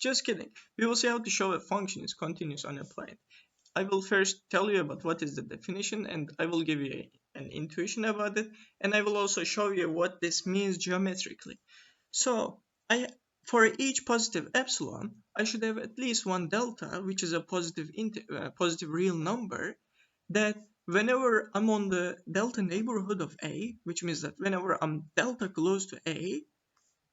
Just kidding. We will see how to show a function is continuous on a plane. I will first tell you about what is the definition, and I will give you an intuition about it, and I will also show you what this means geometrically. So for each positive epsilon, I should have at least one delta, which is a positive real number, that whenever I'm on the delta neighborhood of A, which means that whenever I'm delta close to A,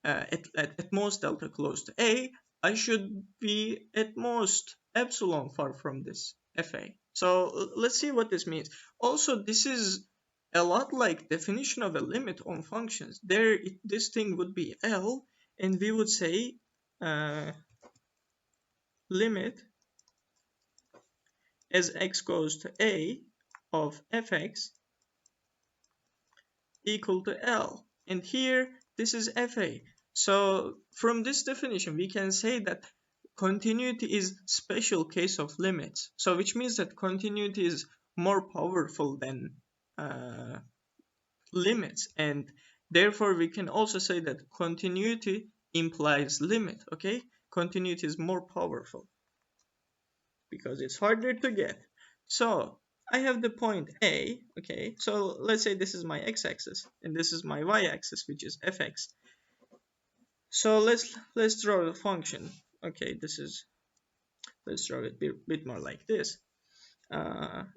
at most delta close to A, I should be at most epsilon far from this FA. So let's see what this means. Also, this is a lot like definition of a limit on functions. This thing would be L, and we would say limit as x goes to A of fx equal to L. And here, this is FA. So from this definition, we can say that continuity is special case of limits. So which means that continuity is more powerful than limits. And therefore, we can also say that continuity implies limit, okay? Continuity is more powerful because it's harder to get. So I have the point A, okay? So let's say this is my x-axis and this is my y-axis, which is fx. So let's draw the function. Okay, let's draw it a bit more like this.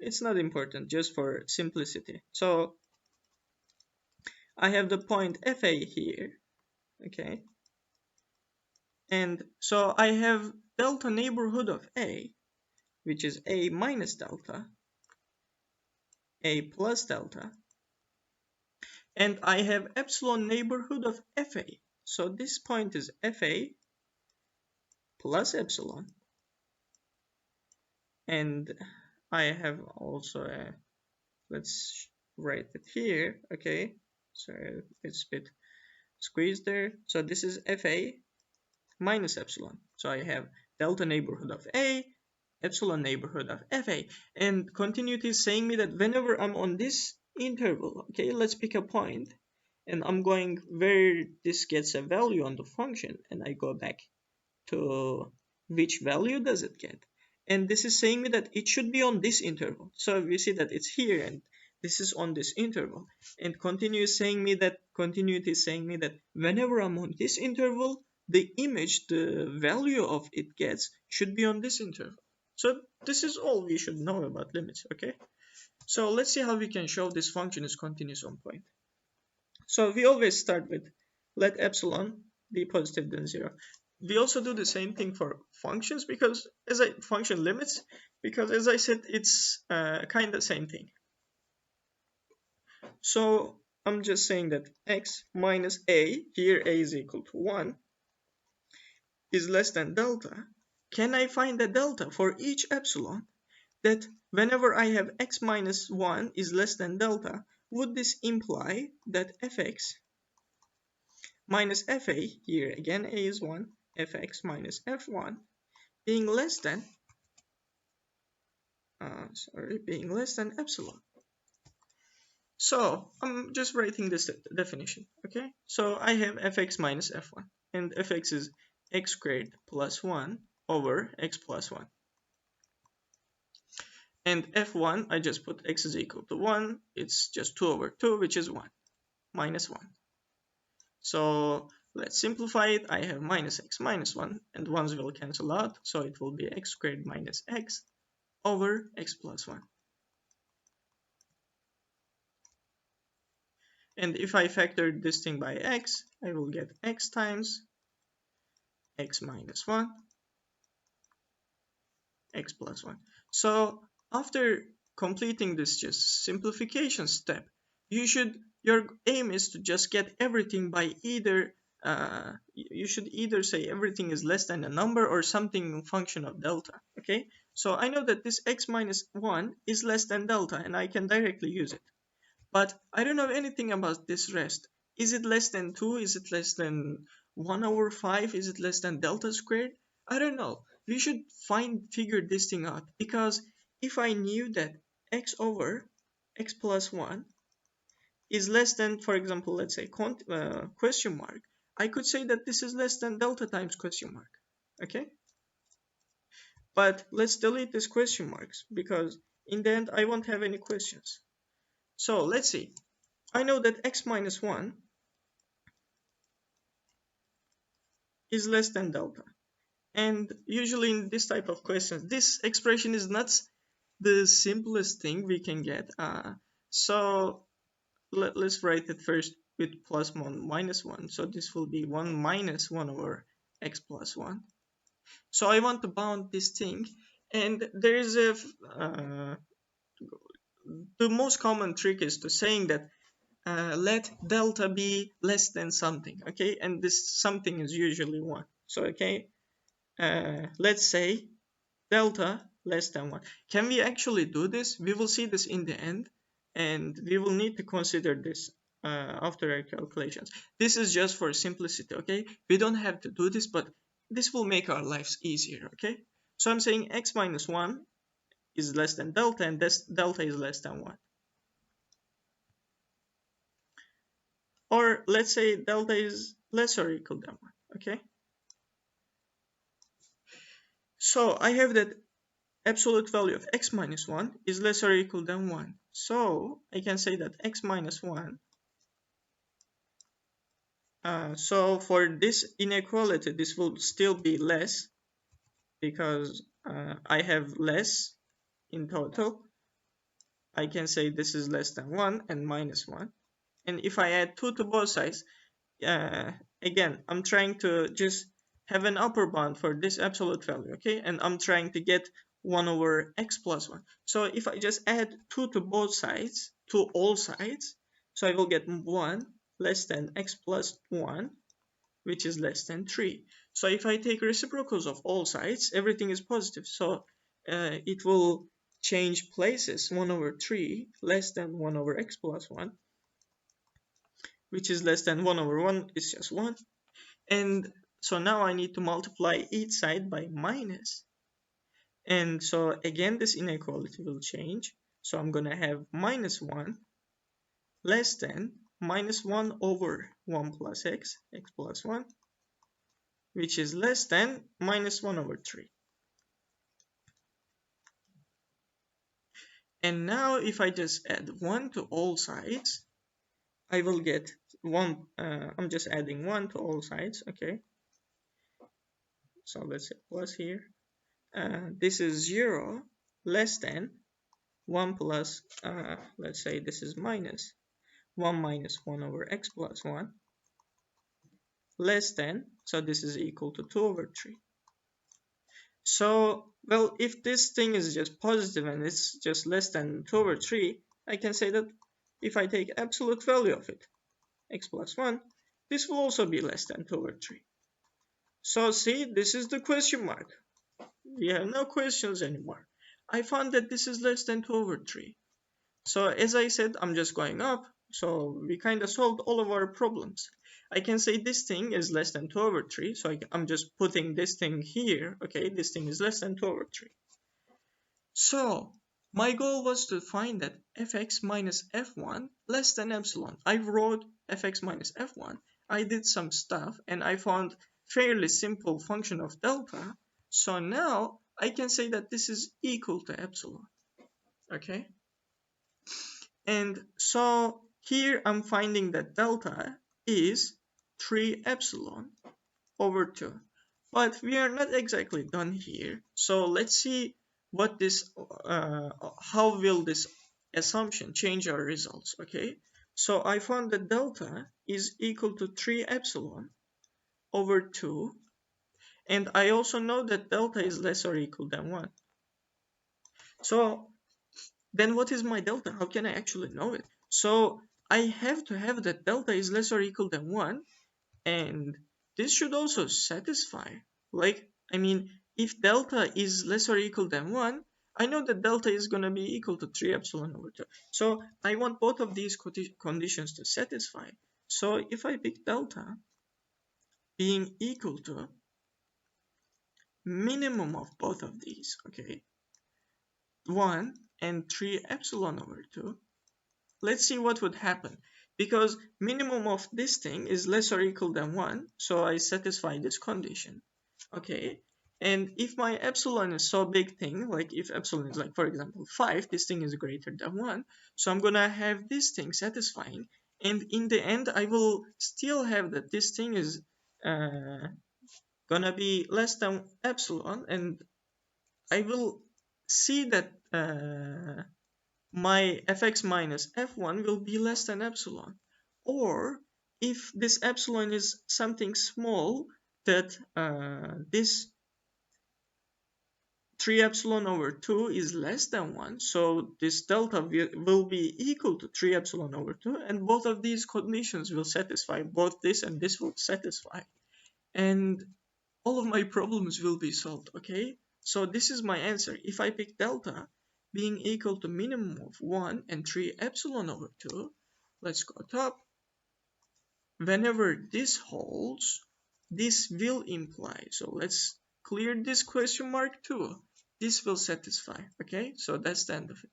It's not important, just for simplicity. So I have the point FA here, okay? And so I have delta neighborhood of A, which is A minus delta, A plus delta, and I have epsilon neighborhood of FA. So this point is FA plus epsilon, and I have also let's write it here, okay? So it's a bit squeezed there. So this is FA minus epsilon. So I have delta neighborhood of A, epsilon neighborhood of FA, and continuity is saying me that whenever I'm on this interval, okay, let's pick a point, and I'm going where this gets a value on the function, and I go back to which value does it get, and this is saying me that it should be on this interval. So we see that it's here, and this is on this interval, and continuity is saying me that whenever I'm on this interval, the image, the value of it gets, should be on this interval. So this is all we should know about limits, okay? So let's see how we can show this function is continuous on point. So we always start with let epsilon be positive than 0. We also do the same thing for functions, because function limits, because as I said, it's kind of same thing. So I'm just saying that x minus a, here a is equal to 1, is less than delta. Can I find the delta for each epsilon, that whenever I have x minus 1 is less than delta, would this imply that fx minus fa, here again a is 1, fx minus f1 being less than epsilon? So I'm just writing this definition, okay? So I have fx minus f1, and fx is x squared plus 1 over x plus 1. And f1, I just put x is equal to 1. It's just 2 over 2, which is 1, minus 1. So let's simplify it. I have minus x minus 1, and 1's will cancel out. So it will be x squared minus x over x plus 1. And if I factor this thing by x, I will get x times x minus 1, x plus 1. So after completing this just simplification step, your aim is to just get everything by either, you should either say everything is less than a number or something function of delta, okay? So I know that this x minus 1 is less than delta, and I can directly use it. But I don't know anything about this rest. Is it less than 2? Is it less than 1 over 5? Is it less than delta squared? I don't know. We should figure this thing out, because if I knew that x over x plus 1 is less than, for example, let's say question mark, I could say that this is less than delta times question mark, okay? But let's delete these question marks because in the end I won't have any questions. So let's see. I know that x minus 1 is less than delta. And usually in this type of questions, this expression is not the simplest thing we can get. So let's write it first with plus 1 minus 1. So this will be 1 minus 1 over x plus 1. So I want to bound this thing. And there is the most common trick is to saying that let delta be less than something, okay? And this something is usually 1. So, okay, let's say delta less than 1. Can we actually do this? We will see this in the end, and we will need to consider this after our calculations. This is just for simplicity, okay? We don't have to do this, but this will make our lives easier, okay? So I'm saying x minus 1 is less than delta, and this delta is less than 1. Or let's say delta is less or equal than 1, okay? So I have that absolute value of x minus 1 is less or equal than 1. So I can say that x minus 1. So for this inequality, this will still be less because I have less in total. I can say this is less than 1 and minus 1. And if I add 2 to both sides, again, I'm trying to just have an upper bound for this absolute value, okay? And I'm trying to get 1 over x plus 1. So if I just add 2 to both sides, to all sides, so I will get 1 less than x plus 1, which is less than 3. So if I take reciprocals of all sides, everything is positive. So it will change places. 1 over 3 less than 1 over x plus 1, which is less than 1 over 1 is just 1. And so now I need to multiply each side by minus. And so again, this inequality will change. So I'm going to have minus 1 less than minus 1 over 1 plus x, x plus 1, which is less than minus 1 over 3. And now if I just add 1 to all sides, I will get 1, I'm just adding 1 to all sides, okay? So let's say plus here. This is 0 less than 1 plus, let's say this is minus 1 minus 1 over x plus 1 less than, so this is equal to 2 over 3. So, well, if this thing is just positive and it's just less than 2 over 3, I can say that if I take absolute value of it, x plus 1, this will also be less than 2 over 3. So see, this is the question mark. We have no questions anymore. I found that this is less than 2 over 3. So as I said, I'm just going up. So we kind of solved all of our problems. I can say this thing is less than 2 over 3. So I'm just putting this thing here. Okay, this thing is less than 2 over 3. So my goal was to find that fx minus f1 less than epsilon. I wrote fx minus f1. I did some stuff and I found fairly simple function of delta. So now I can say that this is equal to epsilon. Okay. And so here I'm finding that delta is 3 epsilon over 2. But we are not exactly done here. So let's see what this, how will this assumption change our results, okay? So I found that delta is equal to 3 epsilon over 2. And I also know that delta is less or equal than 1. So then what is my delta? How can I actually know it? So I have to have that delta is less or equal than 1, and this should also satisfy. Like, I mean, if delta is less or equal than 1, I know that delta is going to be equal to 3 epsilon over 2. So I want both of these conditions to satisfy. So if I pick delta being equal to minimum of both of these, okay, 1 and 3 epsilon over 2, let's see what would happen. Because minimum of this thing is less or equal than 1, so I satisfy this condition. Okay, And if my epsilon is so big thing, like if epsilon is like, for example, 5, this thing is greater than 1. So I'm gonna have this thing satisfying. And in the end, I will still have that this thing is gonna be less than epsilon. And I will see that my fx minus f1 will be less than epsilon. Or if this epsilon is something small, that this 3 epsilon over 2 is less than 1, so this delta will be equal to 3 epsilon over 2, and both of these conditions will satisfy. Both this and this will satisfy, and all of my problems will be solved. Okay, so this is my answer. If I pick delta being equal to minimum of 1 and 3 epsilon over 2, let's go top. Whenever this holds, this will imply, so let's clear this question mark too, this will satisfy. Okay, so that's the end of it.